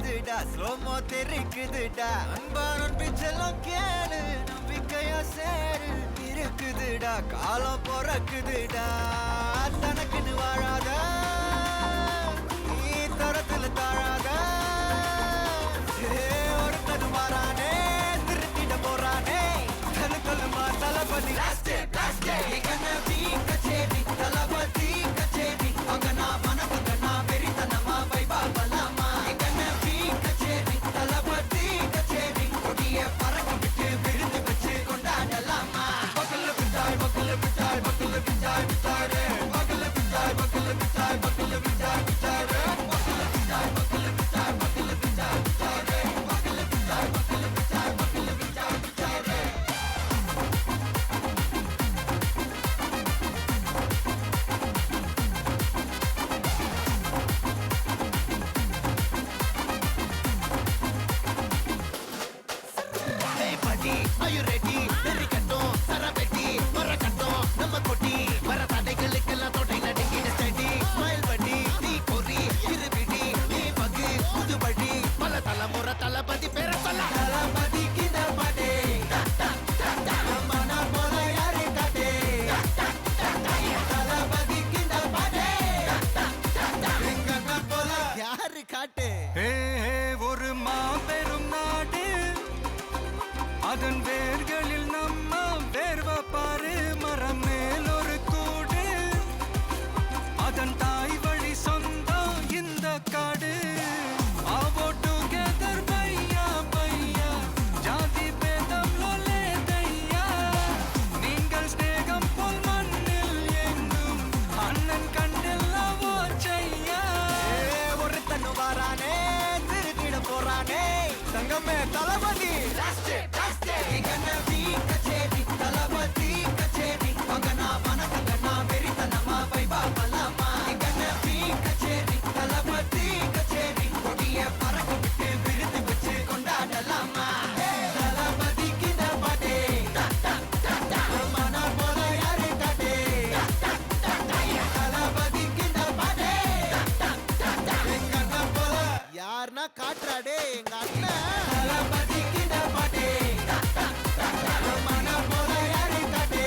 இருக்குதுடா ஸ்லோமோ தெரிக்குதுடா அன்பானன் பிச்செல்லாம் கேளு நம்பிக்கையா சேரு இருக்குதுடா காலம் பொறக்குதுடா தனக்குன்னு வாழாத நீ தரத்துல தாழாத ஒருத்தது மாறானே திருத்திட போறானே தனக்குள்ளுமா தளபதி கச்சேரி தளபதி கச்சேரி அங்கனா மனப்பங்கனா வெறித்தனமா வைபா பலாமா கண்ணபி கச்சேரி தளபதி கச்சேரி கொடிய பறக்க விட்டு விருந்து வச்சு கொண்டாடலாமா பக்கல்ல பிட்டாய் பக்கல்ல பிட்டாய் பக்கல்ல பிட்டாய் பிட்டாரே பக்கல்ல பிட்டாய் பக்கல்ல பிட்டாய் பக்கல்ல பிட்டாய் பிட்டாரே பக்கல்ல பிட்டாய் பக்கல்ல பிட்டாய் பக்கல்ல பிட்டாய் பிட்டாரே பக்கல்ல பிட்டாய் பக்கல்ல பிட்டாய் பக்கல்ல பிட்டாய் பிட்டாரே Are you ready? Very கட்டும் சரபெட்டி வர கட்டும் நம்ம கொட்டி வர தடைகளுக்கெல்லாம் தொட்டை நடுங்கிட ஸ்டடி ஸ்மைல் பண்ணி நீ பொறி இருபிடி நீ பகு புதுபடி பல தலைமுறை தளபதி பேர சொல்ல தளபதி கிந்த பாட்டே மனா போல யாரே காட்டே தளபதி கிந்த பாட்டே எங்க போல யாரு காட்டே ஒரு மாபெரும் நாடு அதன் வேர்களில் நம்ம வேர்வ பாரு மரம் மேல் ஒரு கூடு அதன் தாய் வழி சொந்தம் இந்த காடு ஆவோ டுகெதர் பையா பையா ஜாதி பேதம் லோலே தையா நீங்கள் ஸ்நேகம் போல் மண்ணில் எங்கும் அண்ணன் கண்டெல்லாவோ செய்யா ஒருத்தனு வாரானே திருத்திட போறானே தங்கமே தளபதி கண்ணபி கச்சேரி தளபதி கச்சேரி மகனா மனசங்கனா வெறித்தனமா வைபா பலாமா கண்ணபி கச்சேரி தளபதி கச்சேரி கொடிய பறக்க விட்டு விருந்து வச்சு கொண்டாடலாமா தளபதி கிந்த பாட்டே மனா போல யாரு காட்டே தளபதி கிந்த பாட்டே எங்க அண்ணன் போல யாருன்னா காட்டுறாடே எங்க அண்ணன் தளபதி கிந்த பாட்டே மனா போல யாரு காட்டே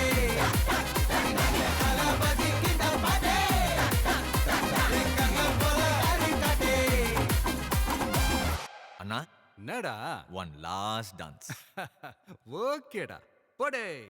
தளபதி கிந்த பாட்டே எங்க அண்ணன் போல யாரு காட்டே அண்ணா என்னடா ஒன் லாஸ்ட் டான்ஸ் ஓகேடா போடே